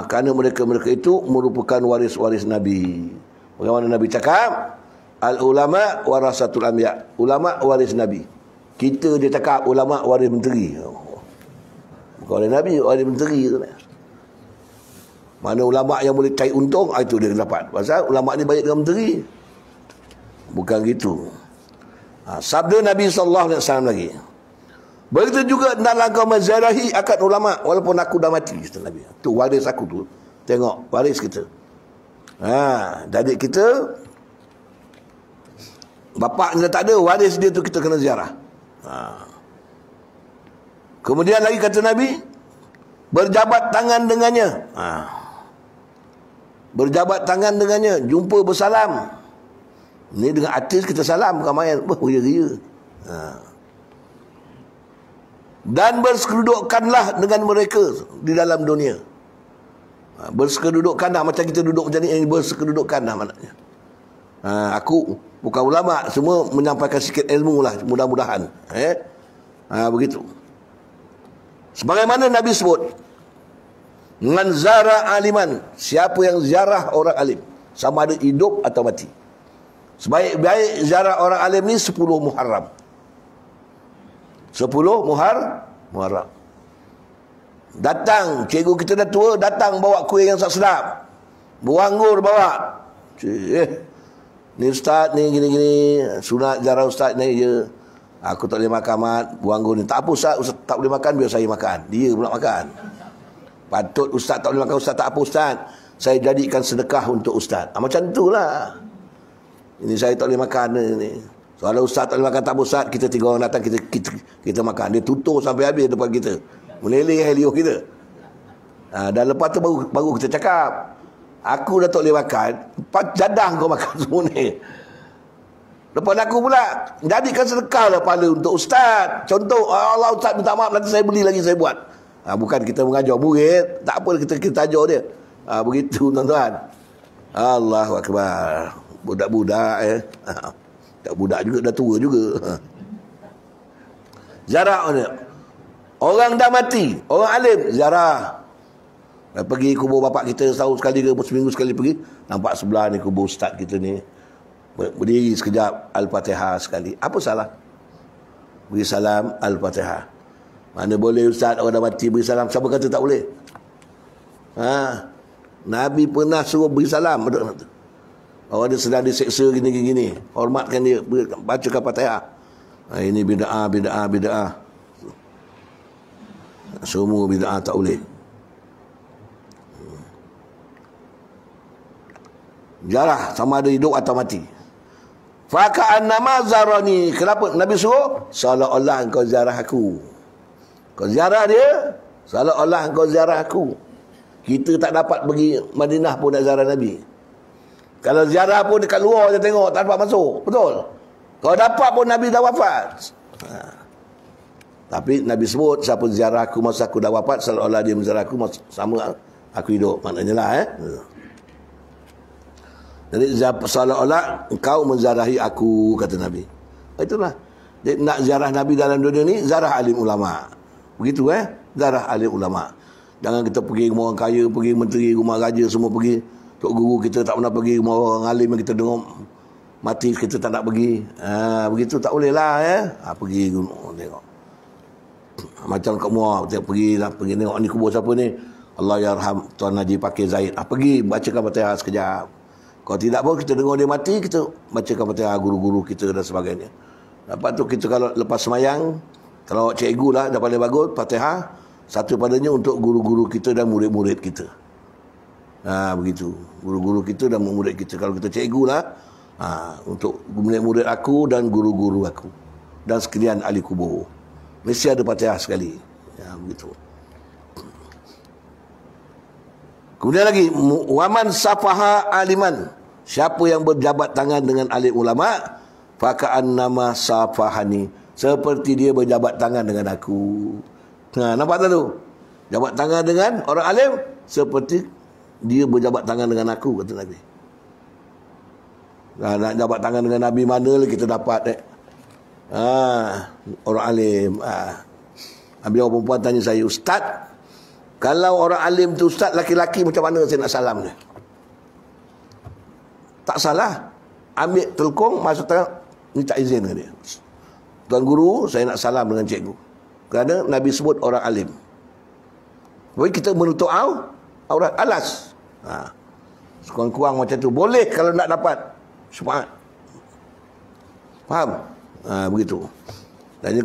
A: Kerana mereka itu merupakan waris-waris Nabi. Bagaimana Nabi cakap, al-ulama warasatul anbiya. Ulama waris Nabi. Kita dia cakap ulama waris menteri. Bukan oleh Nabi, oleh menteri tu. Mana ulama yang boleh cari untung, itu dia dapat. Pasal ulama ni baik dengan menteri. Bukan gitu. Sabda Nabi SAW lagi. Begitu juga hendaklah kau menziarahi akad ulama walaupun aku dah mati, kata Nabi. Tu waris aku tu. Tengok waris kita. Jadi kita bapak ni dah tak ada, waris dia tu kita kena ziarah. Kemudian lagi kata Nabi, berjabat tangan dengannya. Berjabat tangan dengannya, jumpa bersalam. Ni dengan artis kita salam, bukan main. Ria-ria. Dan bersekedudukkanlah dengan mereka di dalam dunia. Bersekedudukkanlah macam kita duduk macam ni, bersekedudukkanlah maknanya. Aku bukan ulama, semua menyampaikan sikit ilmu lah, mudah-mudahan. Begitu. Sebagaimana Nabi sebut, man zara aliman, siapa yang ziarah orang alim, sama ada hidup atau mati. Sebaik-baik ziarah orang alim ni 10 Muharram. 10 Muharram. Datang, cikgu kita dah tua, datang bawa kuih yang sedap. Buah anggur bawa. Ni ustaz ni gini-gini, sunat ziarah ustaz ni je. Aku tak boleh makan mat, buah anggur ni. Tak apa ustaz tak boleh makan, biar saya makan. Dia pula makan. Patut ustaz tak boleh makan, ustaz tak apa ustaz. Saya jadikan sedekah untuk ustaz. Macam itulah. Ini saya tak boleh makan ni. Soalnya ustaz tak boleh makan, tak apa ustaz. Kita 3 orang datang, kita makan. Dia tutup sampai habis depan kita. Meleleh liuh kita. Dan lepas tu baru kita cakap, aku dah tak boleh makan, jadah kau makan semua ni. Lepas aku pula, jadikan sedekah lah pahala untuk ustaz. Contoh, Allah ustaz minta maaf, nanti saya beli lagi, saya buat. Bukan kita mengajar murid, tak apa kita ajar dia. Begitu tuan-tuan. Allahu Akbar. Budak-budak tak budak juga, dah tua juga. Ziarah orang dah mati, orang alim ziarah. Pergi kubur bapak kita setahun sekali ke seminggu sekali pergi, nampak sebelah ni kubur ustaz kita ni, berdiri sekejap, Al-Fatihah sekali. Apa salah? Beri salam Al-Fatihah. Mana boleh ustaz orang dah mati beri salam? Siapa kata tak boleh? Nabi pernah suruh beri salam. Orang dia sedang diseksa gini-gini, hormatkan dia, bacakan Fatihah. Ini bid'ah. Semua bid'ah tak boleh. Jarah sama ada hidup atau mati. Faka'annama zarani. Kenapa Nabi suruh? Seolah-olah engkau ziarah aku. Kau ziarah dia, seolah-olah engkau ziarah aku. Kita tak dapat pergi Madinah pun nak ziarah Nabi. Kalau ziarah pun dekat luar je tengok, tak dapat masuk. Betul? Kalau dapat pun Nabi dah wafat. Tapi Nabi sebut, siapa ziarah aku masa aku dah wafat, seolah-olah dia menziarah aku sama aku hidup. Maknanya lah Jadi seolah-olah engkau menziarahi aku, kata Nabi. Itulah. Jadi nak ziarah Nabi dalam dunia ni, ziarah alim ulama. Begitu ziarah alim ulama. Jangan kita pergi rumah orang kaya, pergi menteri, rumah raja, semua pergi. Tok guru kita tak pernah pergi rumah orang alim yang kita dengar mati, kita tak nak pergi. Begitu tak boleh lah pergi tengok. Macam kat Muar, pergi tengok ni kubur siapa ni. Allah yarham Tuan Haji Pakir Zaid. Pergi bacakan Fatihah sekejap. Kalau tidak pun kita dengar dia mati, kita bacakan Fatihah guru-guru kita dan sebagainya. Lepas tu kita kalau lepas semayang, kalau cikgu lah dah paling bagus, Fatihah satu padanya untuk guru-guru kita dan murid-murid kita. Begitu. Guru-guru kita dan murid kita. Kalau kita cikgu lah, untuk murid-murid aku dan guru-guru aku dan sekalian ahli kubur, mesti ada Fatihah sekali. Begitu. Kemudian lagi, waman safaha aliman, siapa yang berjabat tangan dengan alim ulama, faka'annama safahani, seperti dia berjabat tangan dengan aku. Nampak tak tu? Jabat tangan dengan orang alim seperti dia berjabat tangan dengan aku, kata Nabi. Nak jabat tangan dengan Nabi mana lah kita dapat orang alim. Habis orang perempuan tanya saya, ustaz, kalau orang alim tu ustaz laki-laki, macam mana saya nak salam dia? Tak salah. Ambil telkong, masuk tangan, minta izin ke dia. Tuan guru, saya nak salam dengan cikgu. Kerana Nabi sebut orang alim. Tapi kita menutup aurat alas. Kurang-kurang macam tu. Boleh kalau nak dapat syafaat. Faham? Begitu. Dan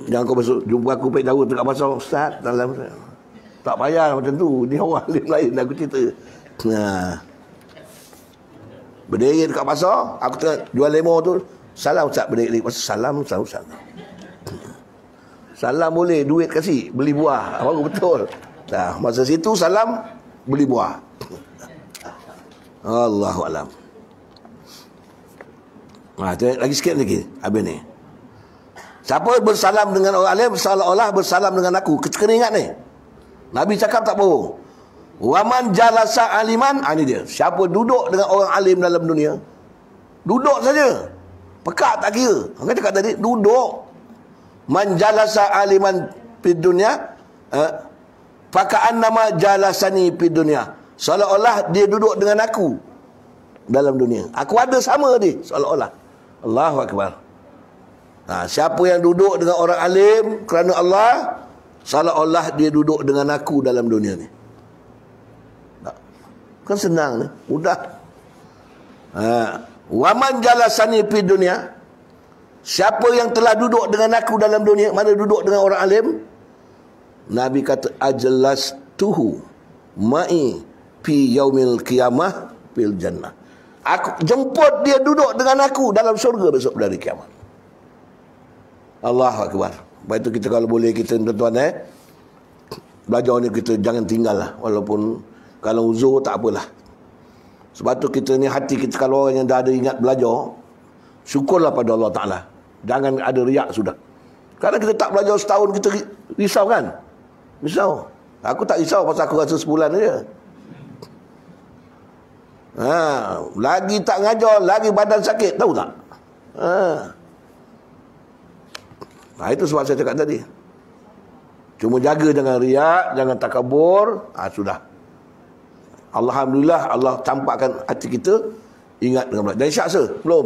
A: jangan kau masuk jumpa aku pek jauh dekat pasar ustaz dalam tak payah macam tu. Dia orang lain aku cerita. Berdiri dekat pasar, aku tengah jual lemon tu. Salam ustaz, berdiri pasar. Salam ustaz. Salam boleh, duit kasih, beli buah. Baru betul. Masa situ salam, beli buah. Allahu alam. Lagi sikit lagi habis ni. Siapa bersalam dengan orang alim seolah-olah bersalam dengan aku. Kena ingat ni. Nabi cakap tak bohong. Waman jalasa aliman, ini dia. Siapa duduk dengan orang alim dalam dunia, duduk saja. Pekat tak kira. Orang cakap tadi duduk. Man jalasa aliman fid dunya, faka'annama jalasani fid dunya. Seolah-olah dia duduk dengan aku dalam dunia. Aku ada sama dia, seolah-olah. Allahu akbar. Siapa yang duduk dengan orang alim kerana Allah, seolah-olah dia duduk dengan aku dalam dunia ni. Kan senang ni, mudah. Waman jalasani fi dunia, siapa yang telah duduk dengan aku dalam dunia, mana duduk dengan orang alim, Nabi kata ajlas tuhu ma'i fi yaumil qiyamah fil jannah. Aku jemput dia duduk dengan aku dalam syurga besok dari kiamat. Allahu akbar. Baik itu kita kalau boleh kita tuan-tuan belajar ni kita jangan tinggal lah. Walaupun kalau uzur tak apalah. Sebab tu kita ni hati kita kalau orang yang dah ada ingat belajar, syukurlah pada Allah Ta'ala. Jangan ada riak sudah. Kadang kita tak belajar setahun kita risau kan? Risau. Aku tak risau pasal aku rasa sebulan saja. Lagi tak ngajar, lagi badan sakit, tahu tak? Itu sebab saya cakap tadi. Cuma jaga jangan riak, jangan takabur. Sudah. Alhamdulillah Allah campakkan hati kita ingat dengan belajar. Dan syak belum?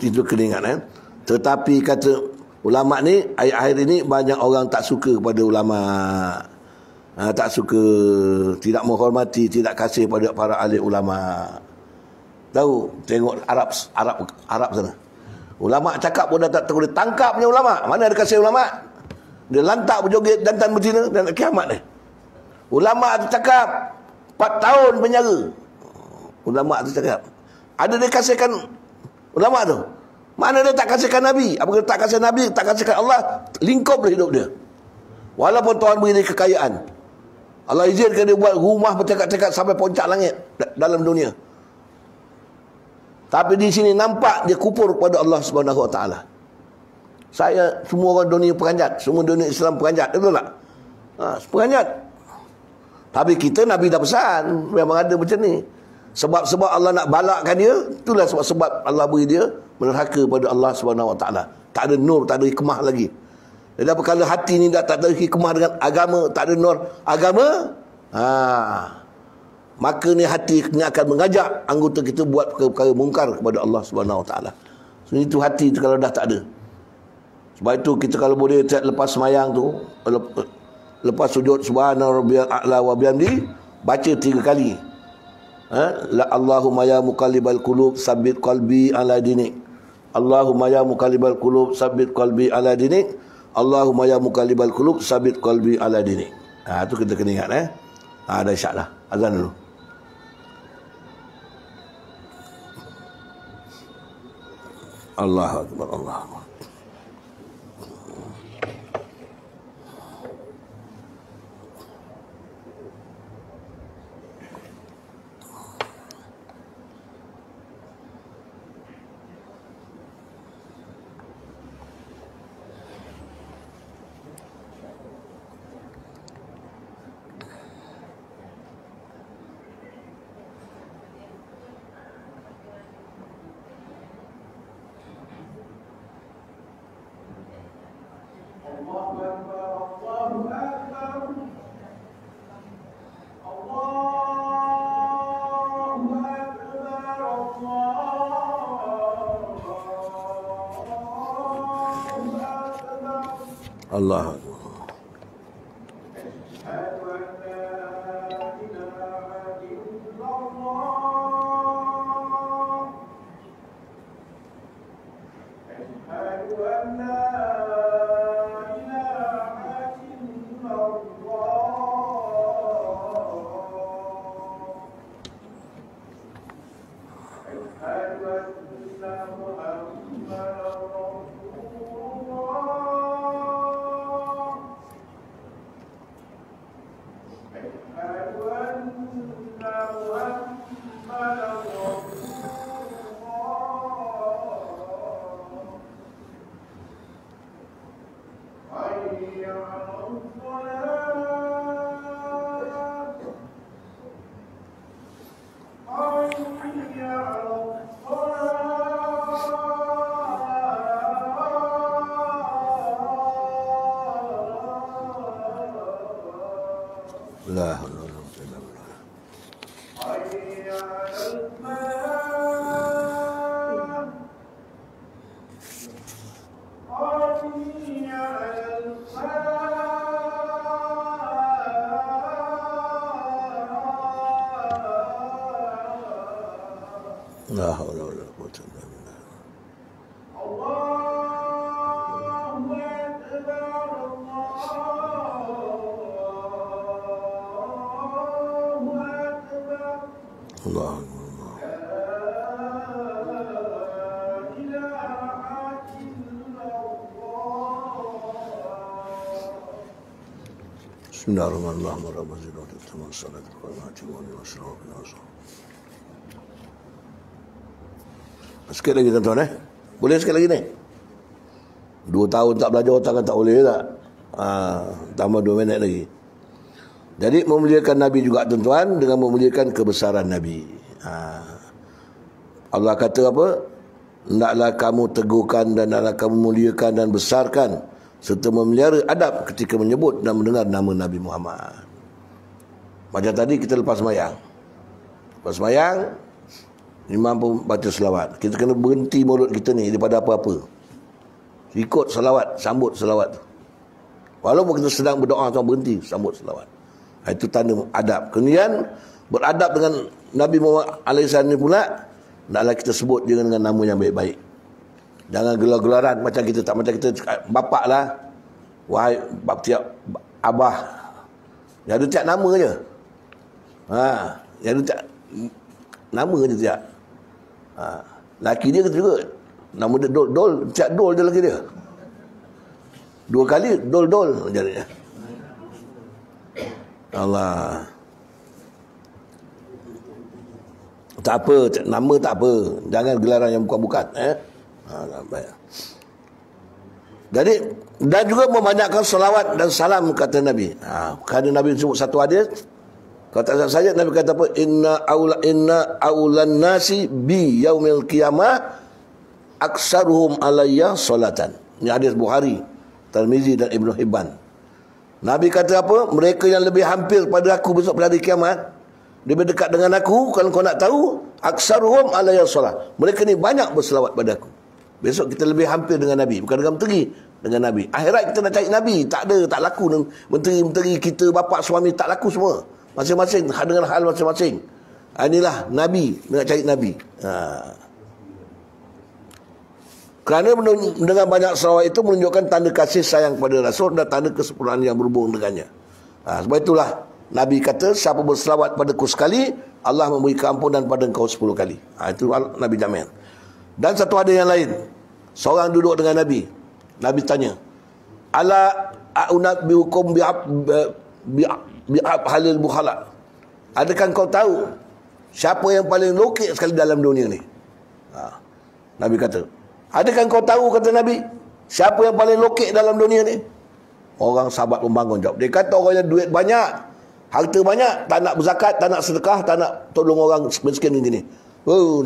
A: Itu kena ingat Tetapi kata ulama ni, akhir ini banyak orang tak suka kepada ulama. Tak suka, tidak menghormati, tidak kasih pada para ahli ulama. Tahu, tengok Arab sana. Ulama cakap pun dah tak boleh tangkap punya ulama. Mana ada kasih ulama? Dia lantak berjoget jantan betina dan kiamat ni. Ulama tu cakap 4 tahun penjara. Ulama tu cakap. Ada dia kasihkan ulama tu? Mana dia tak kasihkan Nabi? Apabila tak kasih Nabi, tak kasihkan Allah, lingkuplah hidup dia. Walaupun Tuhan beri dia kekayaan, Allah izinkan dia buat rumah bercakap-cakap sampai puncak langit dalam dunia. Tapi di sini nampak dia kufur kepada Allah Subhanahu Wa Taala. Saya, semua orang dunia peranjat, semua dunia Islam peranjat, betul tak? Peranjat. Tapi kita Nabi dah pesan, memang ada macam ni. Sebab Allah nak balakkan dia, itulah sebab Allah beri dia menerhaka pada Allah Subhanahu Wa Taala. Tak ada nur, tak ada hikmah lagi. Jadi apabila hati ni tak ada hikmah dengan agama, tak ada nur agama, maka ni hati ni akan mengajak anggota kita buat perkara-perkara mungkar kepada Allah Subhanahu Wa Taala. So, itu hati tu kalau dah tak ada. Sebab itu kita kalau boleh lepas semayang tu, lepas sujud subhana rabbiyal a'la wa bihamdi, baca 3 kali. La Allahumma ya muqallibal qulub tsabbit qalbi ala dinik. Allahumma ya muqallibal qulub tsabbit qalbi ala dinik. Allahumma ya muqallibal qulub tsabbit qalbi ala dinik. Itu kita kena ingat dah insya-Allah. Azan dulu. Allahu akbar, Allahu akbar. Allah. La haula wala quwwata illa billah. La haula wala quwwata illa billah. Allah. Bismillahirrahmanirrahim. Sikit lagi tuan-tuan Boleh sikit lagi ni? 2 tahun tak belajar otak kan tak boleh tak? Tambah 2 minit lagi. Jadi memuliakan Nabi juga tuan-tuan dengan memuliakan kebesaran Nabi. Allah kata apa? Hendaklah kamu teguhkan dan hendaklah kamu muliakan dan besarkan serta memelihara adab ketika menyebut dan mendengar nama Nabi Muhammad. Macam tadi kita lepas sembahyang. Lepas sembahyang, imam pun baca selawat. Kita kena berhenti mulut kita ni daripada apa-apa. Ikut selawat, sambut selawat. Walaupun kita sedang berdoa, tuan berhenti sambut selawat. Itu tanda adab. Kemudian beradab dengan Nabi Muhammad alaihissalam ni pula, naklah kita sebut dia dengan nama yang baik-baik. Jangan gelar-gelaran macam kita tak, macam kita bapak lah, wahai tiap abah. Yang ada tiap nama je. Yang ada tiap nama je tiap. Laki dia kata juga nama dia Dol, tiap Dol je laki dia. 2 kali Dol jadinya. Allah. Tak apa, nama tak apa. Jangan gelaran yang bukan-bukan. Baik. Jadi, dan juga membanyakkan salawat dan salam kata Nabi. Kerana Nabi sebut satu hadis, kata saja Nabi kata apa? Inna aulan nasi bi yaumil qiyamah aksaruhum alayya salatan. Ini hadis Bukhari, Tirmizi dan Ibnu Hibban. Nabi kata apa? Mereka yang lebih hampir pada aku besok pada hari kiamat, lebih dekat dengan aku, kalau kau nak tahu, aksaruhum alayya salat. Mereka ni banyak berselawat pada aku. Besok kita lebih hampir dengan Nabi, bukan dengan menteri, dengan Nabi. Akhirat kita nak cari Nabi, tak ada, tak laku dengan menteri-menteri kita, bapa suami, tak laku semua. Masing-masing dengan hal masing-masing. Inilah Nabi, nak cari Nabi. Kerana dengan banyak selawat itu menunjukkan tanda kasih sayang kepada Rasul dan tanda kesempurnaan yang berhubung dengannya. Sebab itulah Nabi kata, siapa berselawat padaku sekali, Allah memberi keampunan pada engkau 10 kali. Itu Nabi jamin. Dan satu ada yang lain. Seorang duduk dengan Nabi. Nabi tanya, ala a'unabbiukum bi'ab halil bukhala. Adakah kau tahu siapa yang paling lokek sekali dalam dunia ni? Nabi kata, adakah kau tahu, kata Nabi, siapa yang paling lokek dalam dunia ni? Orang sahabat membangun jawab. Dia kata orang yang duit banyak, harta banyak, tak nak berzakat, tak nak sedekah, tak nak tolong orang miskin ni.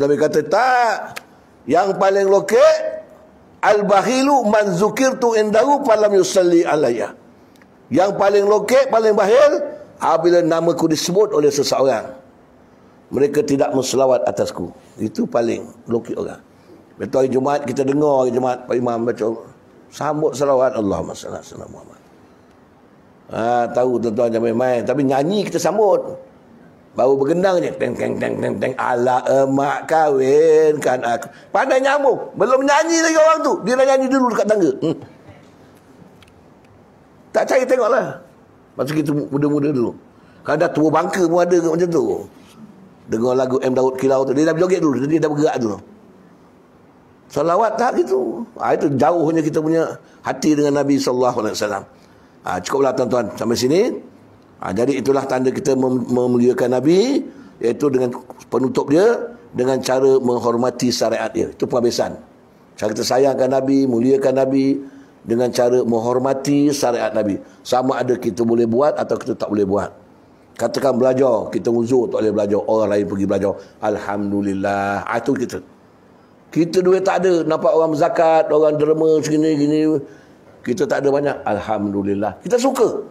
A: Nabi kata tak. Yang paling lokek, al-bahilu man zukirtu indahu falam yusalli alayya. Yang paling lokek, paling bahil, apabila namaku disebut oleh seseorang, mereka tidak berselawat atasku. Itu paling lokek orang. Betul hari Jumaat kita dengar hari Jumaat Pak Imam baca Sambut salawat Allahumma salli ala Muhammad. Tahu tuan-tuan jangan main-main, tapi nyanyi kita sambut. Baru bergendang je, teng teng teng teng teng, ala emak kawinkan aku. Pandai nyambung, belum nyanyi lagi orang tu, dia dah nyanyi dulu dekat tangga. Tak cari tengoklah. Masa kita muda-muda dulu. Kalau dah tua bangka pun ada macam tu. Dengar lagu M. Daud Kilau tu, dia dah berjoget dulu, dia dah bergerak dulu. Salawat tak gitu. Itu jauhnya kita punya hati dengan Nabi SAW. Cukuplah tuan-tuan sampai sini. Jadi itulah tanda kita memuliakan Nabi, iaitu dengan penutup dia, dengan cara menghormati syariat dia. Itu penghabisan. Cara kita sayangkan Nabi, muliakan Nabi, dengan cara menghormati syariat Nabi. Sama ada kita boleh buat atau kita tak boleh buat. Katakan belajar, kita uzur tak boleh belajar, orang lain pergi belajar, alhamdulillah. Itu kita duit tak ada, nampak orang berzakat, orang derma segini-gini, kita tak ada banyak, alhamdulillah. Kita suka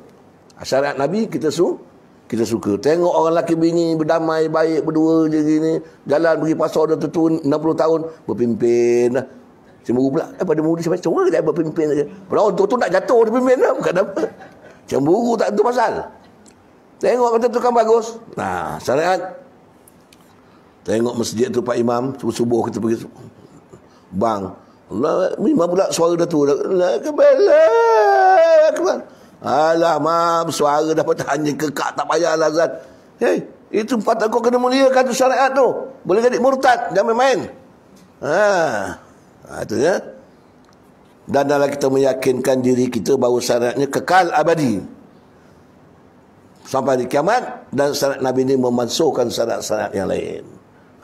A: syariat Nabi, kita suka. Tengok orang lelaki bini berdamai baik berdua je gini, jalan pergi pasar dah tentu 60 tahun berpimpin dah. Cemburu pula, pada murid sampai cemburu dia berpimpin saja. Padahal untuk tu nak jatuh dia pimpin dah, bukan apa. Cemburu tak tentu pasal. Tengok kata tu kan bagus. Syariat. Tengok masjid tu Pak Imam, subuh kita pergi bang. Allah, imam pula suara dah tu. Allah akbar. Alah, mam, suara dah hanya kekak, tak payahlah Zat. Itu patut kau kena muliakan tu syariat tu. Boleh jadi murtad, jangan main-main. Itu ya. Dan dalam kita meyakinkan diri kita bahawa syariatnya kekal abadi sampai di kiamat, dan syariat Nabi ini memansuhkan syariat-syariat yang lain.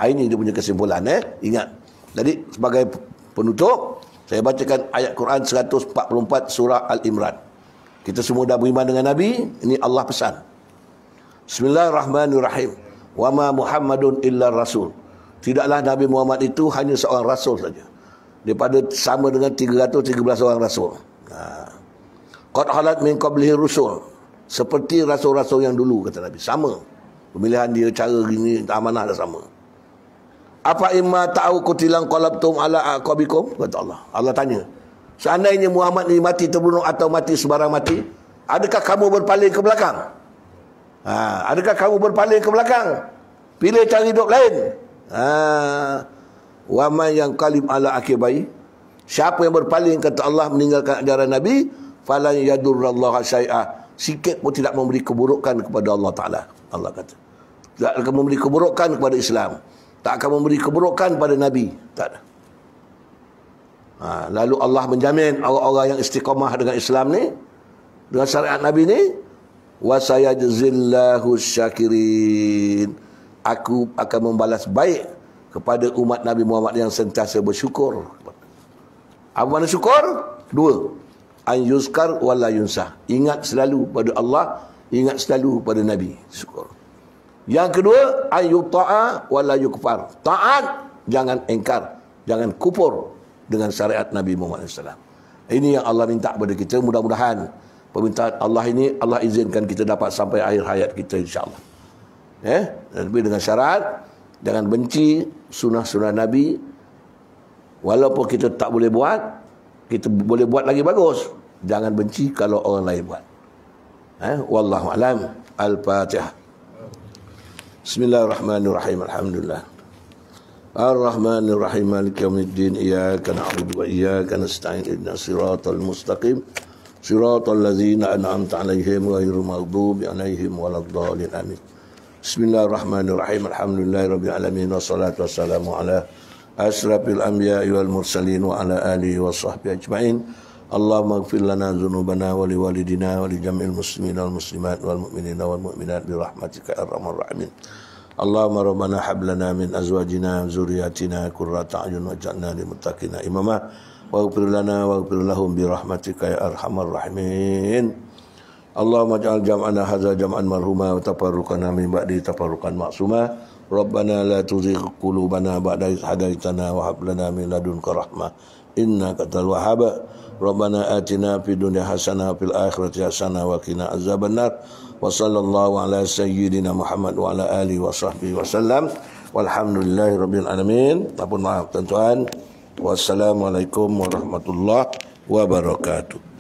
A: Ini dia punya kesimpulan. Ingat. Jadi sebagai penutup, saya bacakan ayat Quran 144 surah Al-Imran. Kita semua dah beriman dengan Nabi. Ini Allah pesan. Bismillahirrahmanirrahim. Wa ma Muhammadun illa rasul. Tidaklah Nabi Muhammad itu hanya seorang rasul saja. Daripada sama dengan 313 orang rasul. Qad halat min qablihi rusul. Seperti rasul-rasul yang dulu, kata Nabi. Sama. Pemilihan dia, cara gini, amanah dah sama. Apa imma ta'u kutilang qalabtum ala aqabikum, kata Allah. Allah tanya, seandainya Muhammad ni mati terbunuh atau mati sebarang mati, adakah kamu berpaling ke belakang? Adakah kamu berpaling ke belakang? Pilih cari hidup lain. Wa man yang qalib ala akibai, siapa yang berpaling, kata Allah, meninggalkan ajaran Nabi, falan yadurrallaha syai'a, sikit pun tidak memberi keburukan kepada Allah Ta'ala. Allah kata tidak akan memberi keburukan kepada Islam, tak akan memberi keburukan pada Nabi, tak ada. Lalu Allah menjamin orang-orang yang istiqamah dengan Islam ni, dengan syariat Nabi ni, wa sayajzillahu syakirin, aku akan membalas baik kepada umat Nabi Muhammad yang sentiasa bersyukur. Apa makna syukur? Dua, an yuzkar wa la yunsah, ingat selalu pada Allah, ingat selalu pada Nabi, syukur. Yang kedua, an yuta'a wa la yukfar, taat, jangan engkar, jangan kufur dengan syariat Nabi Muhammad SAW. Ini yang Allah minta kepada kita. Mudah-mudahan permintaan Allah ini Allah izinkan kita dapat sampai akhir hayat kita, insya-Allah. Tapi dengan syarat, jangan benci sunnah-sunnah Nabi. Walaupun kita tak boleh buat, kita boleh buat lagi bagus. Jangan benci kalau orang lain buat. Wallahu alam. Al-Fatihah. Bismillahirrahmanirrahim. Alhamdulillah. Ar-Rahmanir-Rahim. Maliki yaumiddin. Iyyaka na'budu wa iyyaka nasta'in. Ihdinas siratal mustaqim. Siratal ladzina an'amta 'alaihim ghairil maghdubi 'alaihim waladdallin. Amin. Bismillahirrahmanirrahim. Alhamdulillahirabbil alamin, wassalatu wassalamu ala asrafil anbiya'i wal mursalin wa ala alihi wa sahbihi ajma'in. Allahumma ighfir lana dzunubana wa liwalidina wa li jami'il muslimina wal muslimat wal mu'minina wal mu'minat bi rahmatika ya arhamar rahimin. Allahumma rabbana hab lana min azwajina wa dzurriyyatina qurrata a'yun waj'alna lil muttaqina imama waghfir lana waghfir lahum bi rahmatika ya arhamar rahimin. Allahumma ij'al jam'ana hadza jam'an marhuma wa tafarruqana min ba'di tafarruqan ma'suma. Rabbana la tuzigh qulubana ba'da idh hadaitana wa hab lana min ladunka rahmah innaka antal wahhab. Rabbana atina fid dunya hasanah wa fil akhirati hasanah wa qina azabannar. Wa sallallahu ala sayyidina Muhammad wa ala alihi wa sahbihi wasallam. Walhamdulillahirabbil alamin. Maaf tuan-tuan. Wassalamualaikum warahmatullahi wabarakatuh.